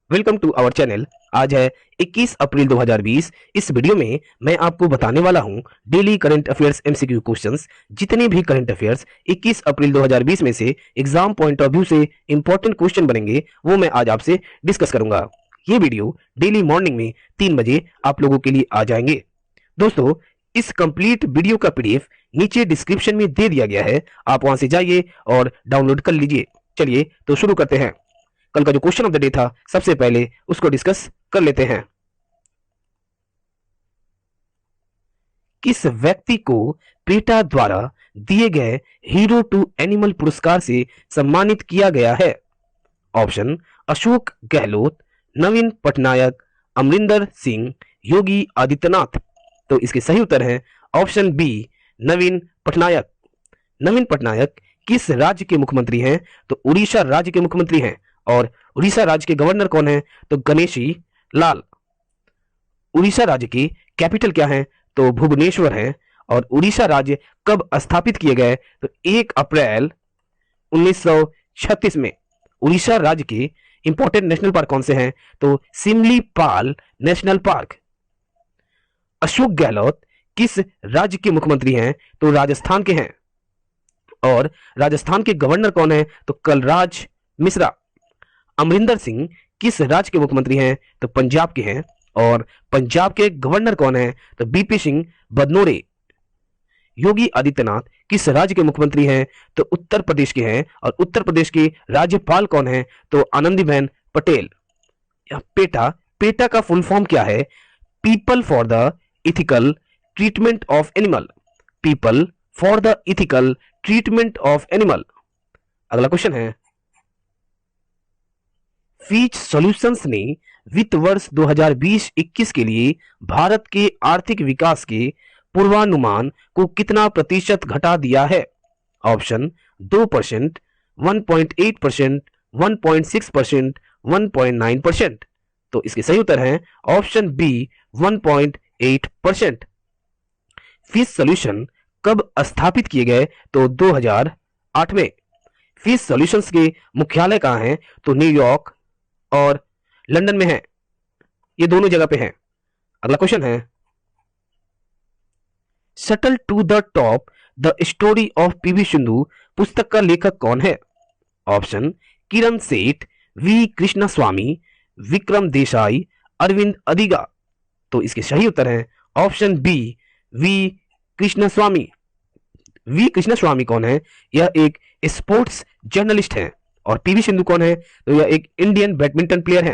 Welcome to our channel. आज है 21 अप्रैल 2020। इस वीडियो में मैं आपको बताने वाला हूं daily current affairs MCQ questions. जितने भी करंट अफेयर्स 21 अप्रैल 2020 में से एग्जाम पॉइंट ऑफ व्यू से इंपॉर्टेंट क्वेश्चन बनेंगे वो मैं आज आपसे डिस्कस करूंगा। ये वीडियो डेली मॉर्निंग में 3 बजे आप लोगों के लिए आ जाएंगे। दोस्तों, इस कंप्लीट वीडियो का पीडीएफ नीचे डिस्क्रिप्शन में दे दिया गया है, आप वहां से जाइए और डाउनलोड कर लीजिए। चलिए तो शुरू करते हैं। कल का जो क्वेश्चन ऑफ द डे था, सबसे पहले उसको डिस्कस कर लेते हैं। किस व्यक्ति को पेटा द्वारा दिए गए हीरो टू एनिमल पुरस्कार से सम्मानित किया गया है? ऑप्शन अशोक गहलोत, नवीन पटनायक, अमरिंदर सिंह, योगी आदित्यनाथ। तो इसके सही उत्तर है ऑप्शन बी, नवीन पटनायक। नवीन पटनायक किस राज्य के मुख्यमंत्री हैं? तो उड़ीसा राज्य के मुख्यमंत्री हैं। और उड़ीसा राज्य के गवर्नर कौन है? तो गणेशी लाल। उड़ीसा राज्य की कैपिटल क्या है? तो भुवनेश्वर है। और उड़ीसा राज्य कब स्थापित किए गए? तो 1 अप्रैल 1936 में। उड़ीसा राज्य के इंपॉर्टेंट नेशनल पार्क कौन से हैं? तो सिमलीपाल नेशनल पार्क। अशोक गहलोत किस राज्य के मुख्यमंत्री हैं? तो राजस्थान के हैं। और राजस्थान के गवर्नर कौन है? तो कलराज मिश्रा। अमरिंदर सिंह किस राज्य के मुख्यमंत्री हैं? तो पंजाब के हैं। और पंजाब के गवर्नर कौन है? तो बीपी सिंह बदनोरे। योगी आदित्यनाथ किस राज्य के मुख्यमंत्री हैं? तो उत्तर प्रदेश के हैं। और उत्तर प्रदेश के राज्यपाल कौन है? तो आनंदीबेन पटेल। पेटा का फुल फॉर्म क्या है? People for the ethical treatment of animal. People for the ethical treatment of animal. अगला क्वेश्चन है, फीच सॉल्यूशंस ने वित्त वर्ष 2020-21 के लिए भारत के आर्थिक विकास के पूर्वानुमान को कितना प्रतिशत घटा दिया है? ऑप्शन 2%, 1.8%, 1.6%, 1.9%। तो इसके सही उत्तर है ऑप्शन बी, 1.8%। फीच सॉल्यूशन कब स्थापित किए गए? तो 2008 में। फीच सॉल्यूशंस के मुख्यालय कहां है? तो न्यूयॉर्क और लंदन में है। ये दोनों जगह पे हैं। अगला क्वेश्चन है, shuttle to the top the story of PV Sindhu पुस्तक का लेखक कौन है? Option Kiran Seth, V Krishnaswamy, Vikram Desai, Aravind Adiga. तो इसके सही उत्तर है option B, V Krishnaswamy. V Krishnaswamy कौन है? यह एक स्पोर्ट्स जर्नलिस्ट है। और पीवी सिंधु कौन है? तो यह एक इंडियन बैडमिंटन प्लेयर है।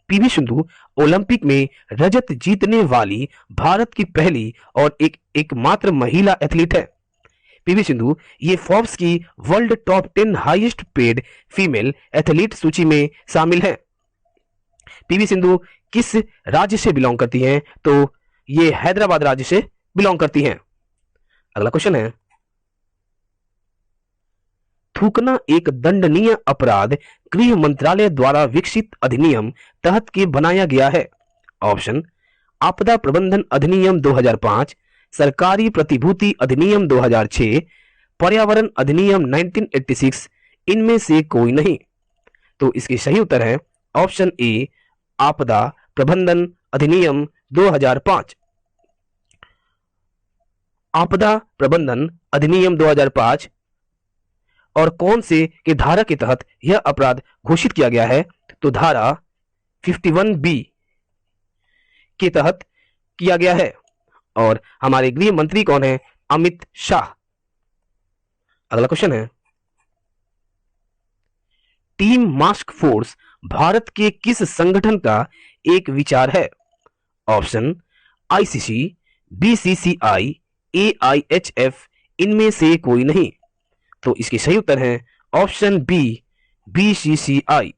पीवी सिंधु ओलंपिक में रजत जीतने वाली भारत की पहली और एकमात्र महिला एथलीट है। पीवी सिंधु ये फोर्ब्स की world top 10 highest paid female athlete सूची में शामिल है। पीवी सिंधु किस राज्य से बिलोंग करती हैं? तो ये हैदराबाद राज्य से बिलोंग करती हैं। अगला क्वेश्चन है, थूकना एक दंडनीय अपराध गृह मंत्रालय द्वारा विकसित अधिनियम तहत के बनाया गया है? ऑप्शन आपदा प्रबंधन अधिनियम 2005, सरकारी प्रतिभूति अधिनियम 2006, पर्यावरण अधिनियम 1986। इनमें से कोई नहीं। तो इसकी सही उत्तर है ऑप्शन ए, आपदा प्रबंधन अधिनियम 2005। आपदा प्रबंधन अधिनियम 2005 और कौन से के धारा के तहत यह अपराध घोषित किया गया है? तो धारा 51B के तहत किया गया है। और हमारे गृह मंत्री कौन है? अमित शाह। अगला क्वेश्चन है, टीम मास्क फोर्स भारत के किस संगठन का एक विचार है? Option ICC, BCCI, AIHF. इनमें से कोई नहीं। तो इसके सही उत्तर है ऑप्शन बी, बीसीसीआई।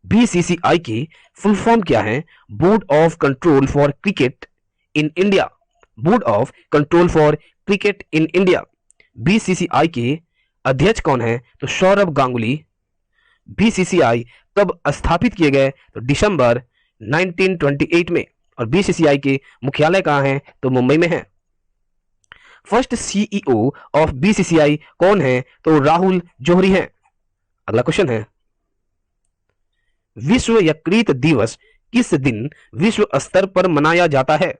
बीसीसीआई की फुल फॉर्म क्या है? Board of control for cricket in India. Board of control for cricket in India. BCCI के अध्यक्ष कौन है? तो सौरभ गांगुली। बीसीसीआई कब स्थापित किए गए? तो दिसंबर 1928 में। और बीसीसीआई के मुख्यालय कहां है? तो मुंबई में है। फर्स्ट सीईओ ऑफ बीसीसीआई कौन है? तो राहुल जौहरी हैं। अगला क्वेश्चन है, विश्व यकृत दिवस किस दिन विश्व स्तर पर मनाया जाता है?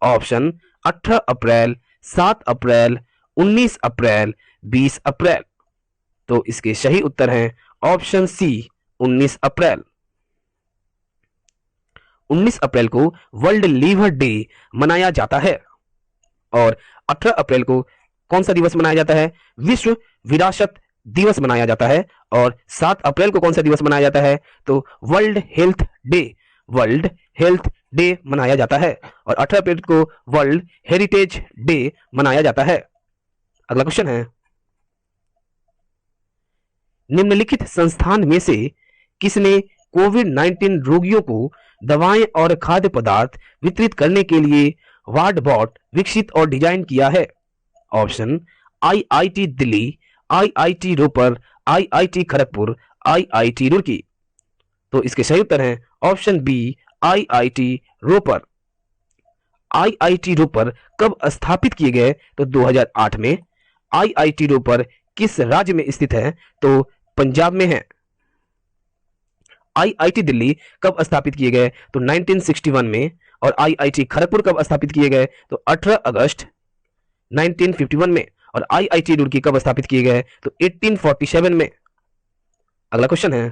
ऑप्शन 18 अप्रैल, 7 अप्रैल, 19 अप्रैल, 20 अप्रैल। तो इसके सही उत्तर हैं ऑप्शन सी 19 अप्रैल। 19 अप्रैल को वर्ल्ड लीवर डे मनाया जाता है। और 18 अप्रैल को कौन सा दिवस मनाया जाता है? विश्व विरासत दिवस मनाया जाता है। और 7 अप्रैल को कौन सा दिवस मनाया जाता है? तो world health day, world health day मनाया जाता है। और 18 अप्रैल को वर्ल्ड हेरिटेज डे मनाया जाता है। अगला क्वेश्चन है, निम्नलिखित संस्थान में से किसने कोविड-19 रोगियों को दवाएं और खाद्य पदार्थ वितरित करने के लिए वार्ड बॉट विकसित और डिजाइन किया है? Option IIT Delhi, IIT Ropar, IIT Kharagpur, IIT Roorkee. तो इसके सही उत्तर हैं option B IIT Ropar. IIT Ropar कब स्थापित किए गए? तो 2008 में। आईआईटी रोपर किस राज्य में स्थित है? तो पंजाब में है। आईआईटी दिल्ली कब स्थापित किए गए? तो 1961 में। और आईआईटी खड़गपुर कब स्थापित किए गए? तो 18 अगस्त 1951 में। और आईआईटी रुड़की कब स्थापित किए गए? तो 1847 में। अगला क्वेश्चन है,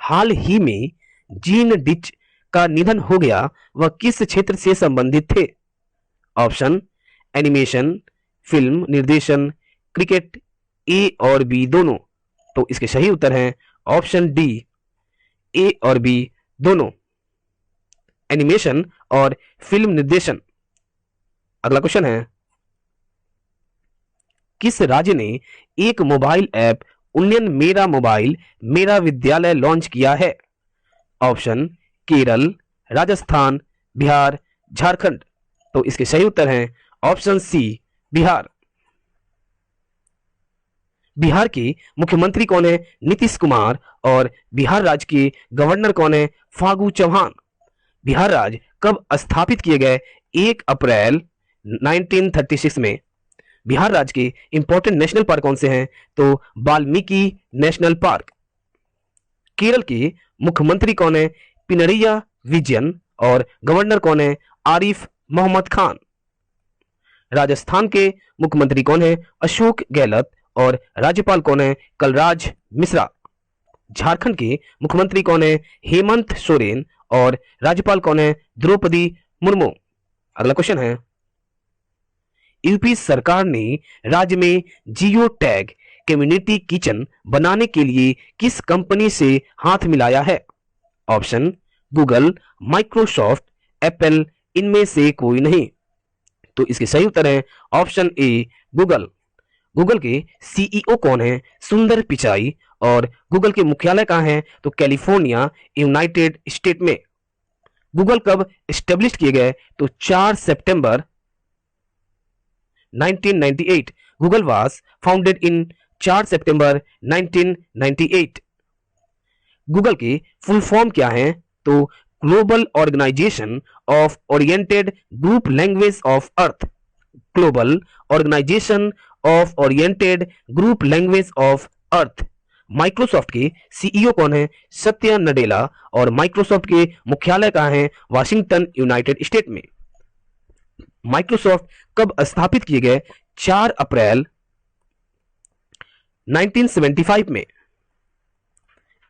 हाल ही में जीन डिच का निधन हो गया, वह किस क्षेत्र से संबंधित थे? ऑप्शन एनिमेशन, फिल्म निर्देशन, क्रिकेट, ए और बी दोनों। तो इसके सही उत्तर हैं ऑप्शन डी ए और बी दोनों, एनिमेशन और फिल्म निर्देशन। अगला क्वेश्चन है, किस राज्य ने एक मोबाइल ऐप उन्नयन मेरा मोबाइल मेरा विद्यालय लॉन्च किया है? ऑप्शन केरल, राजस्थान, बिहार, झारखंड। तो इसके सही उत्तर हैं ऑप्शन सी बिहार। बिहार के मुख्यमंत्री कौन है? नीतीश कुमार। और बिहार राज्य के गवर्नर कौन है? फागू चौहान। बिहार राज्य कब स्थापित किए गए? 1 अप्रैल 1936 में। बिहार राज्य के इंपॉर्टेंट नेशनल पार्क कौन से हैं? तो वाल्मीकि नेशनल पार्क। केरल के मुख्यमंत्री कौन है? पिनरैया विजयन। और गवर्नर कौन है? आरिफ मोहम्मद खान। राजस्थान के मुख्यमंत्री कौन है? अशोक गहलोत। और राज्यपाल कौन है? कलराज मिश्रा। झारखंड के मुख्यमंत्री कौन है? हेमंत सोरेन। और राज्यपाल कौन है? द्रौपदी मुर्मू। अगला क्वेश्चन है, यूपी सरकार ने राज्य में जियो टैग कम्युनिटी किचन बनाने के लिए किस कंपनी से हाथ मिलाया है? ऑप्शन गूगल, माइक्रोसॉफ्ट, एप्पल, इनमें से कोई नहीं। तो इसके सही उत्तर है ऑप्शन ए गूगल। गूगल के सीईओ कौन है? सुंदर पिचाई। और गूगल के मुख्यालय कहां है? तो कैलिफोर्निया, यूनाइटेड स्टेट में। गूगल कब एस्टेब्लिश किए गए? तो 4 सितंबर 1998। गूगल वाज फाउंडेड इन 4 सितंबर 1998। गूगल की फुल फॉर्म क्या है? तो global organization of oriented group language of earth. Global organization of oriented group language of earth. Microsoft के सीईओ कौन है? सत्या नडेला। और माइक्रोसॉफ्ट के मुख्यालय कहां है? वाशिंगटन, यूनाइटेड स्टेट में। माइक्रोसॉफ्ट कब स्थापित किए गए? 4 अप्रैल 1975 में।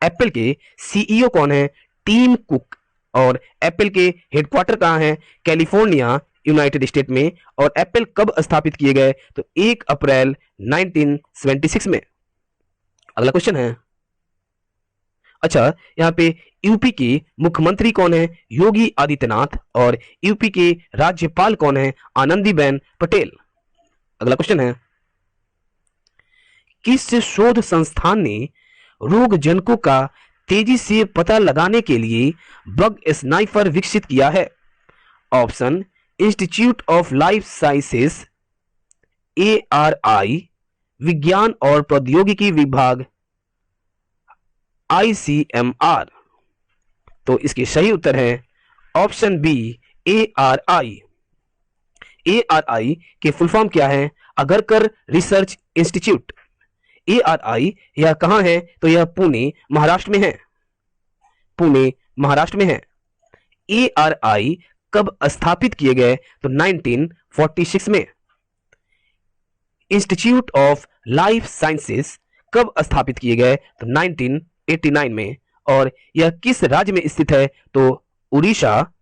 एप्पल के सीईओ कौन है? Tim Cook. और एप्पल के हेडक्वार्टर कहां है? कैलिफोर्निया, यूनाइटेड स्टेट में। और एप्पल कब स्थापित किए गए? तो 1 अप्रैल 1976 में। अगला क्वेश्चन है, अच्छा यहां पे यूपी के मुख्यमंत्री कौन है? योगी आदित्यनाथ। और यूपी के राज्यपाल कौन है? आनंदीबेन पटेल। अगला क्वेश्चन है, किस शोध संस्थान ने रोगजनकों का तेजी से पता लगाने के लिए बग स्नाइपर विकसित किया है? Option institute of life sciences, ARI, विज्ञान और प्रौद्योगिकी विभाग, ICMR। तो इसके सही उत्तर है ऑप्शन बी ARI। ARI के फुल फॉर्म क्या है? Agarkar research institute. ARI यह कहां है? तो यह पुणे महाराष्ट्र में है। पुणे महाराष्ट्र में है। ARI कब स्थापित किए गए? तो 1946 में। इंस्टीट्यूट ऑफ लाइफ साइंसेस कब स्थापित किए गए? तो 1989 में। और यह किस राज्य में स्थित है? तो उड़ीसा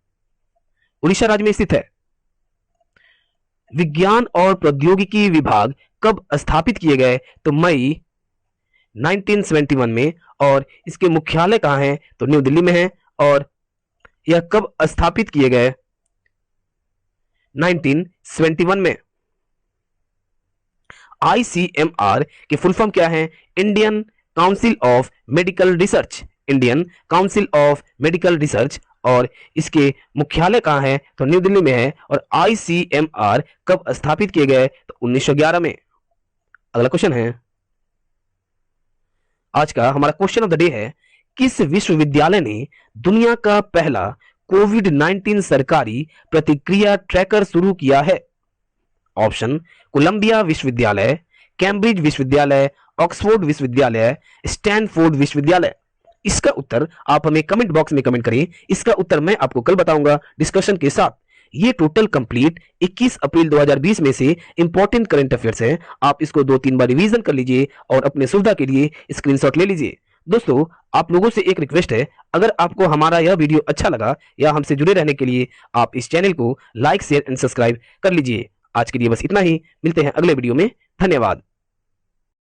राज्य में स्थित है। विज्ञान और प्रौद्योगिकी विभाग कब स्थापित किए गए? तो मई 1971 में। और इसके मुख्यालय कहां है? तो न्यू दिल्ली में है। और यह कब स्थापित किए गए? 1971 में। ICMR की फुल फॉर्म क्या है? Indian council of medical research. Indian council of medical research. और इसके मुख्यालय कहां है? तो न्यू दिल्ली में है। और ICMR कब स्थापित किए गए? तो 1911 में। अगला क्वेश्चन है, आज का हमारा क्वेश्चन ऑफ द डे है, किस विश्वविद्यालय ने दुनिया का पहला कोविड-19 सरकारी प्रतिक्रिया ट्रैकर शुरू किया है? ऑप्शन कोलंबिया विश्वविद्यालय, कैम्ब्रिज विश्वविद्यालय, ऑक्सफोर्ड विश्वविद्यालय, स्टैनफोर्ड विश्वविद्यालय। इसका उत्तर आप हमें कमेंट बॉक्स में कमेंट करें। इसका उत्तर मैं आपको कल बताऊंगा डिस्कशन के साथ। ये टोटल कंप्लीट 21 अप्रैल 2020 में से इंपॉर्टेंट करंट अफेयर्स हैं। आप इसको 2-3 बार रिवीजन कर लीजिए और अपने सुविधा के लिए स्क्रीनशॉट ले लीजिए। दोस्तों, आप लोगों से एक रिक्वेस्ट है, अगर आपको हमारा यह वीडियो अच्छा लगा या हमसे जुड़े रहने के लिए आप इस चैनल को लाइक, शेयर एंड सब्सक्राइब कर लीजिए। आज के लिए बस इतना ही। मिलते हैं अगले वीडियो में। धन्यवाद।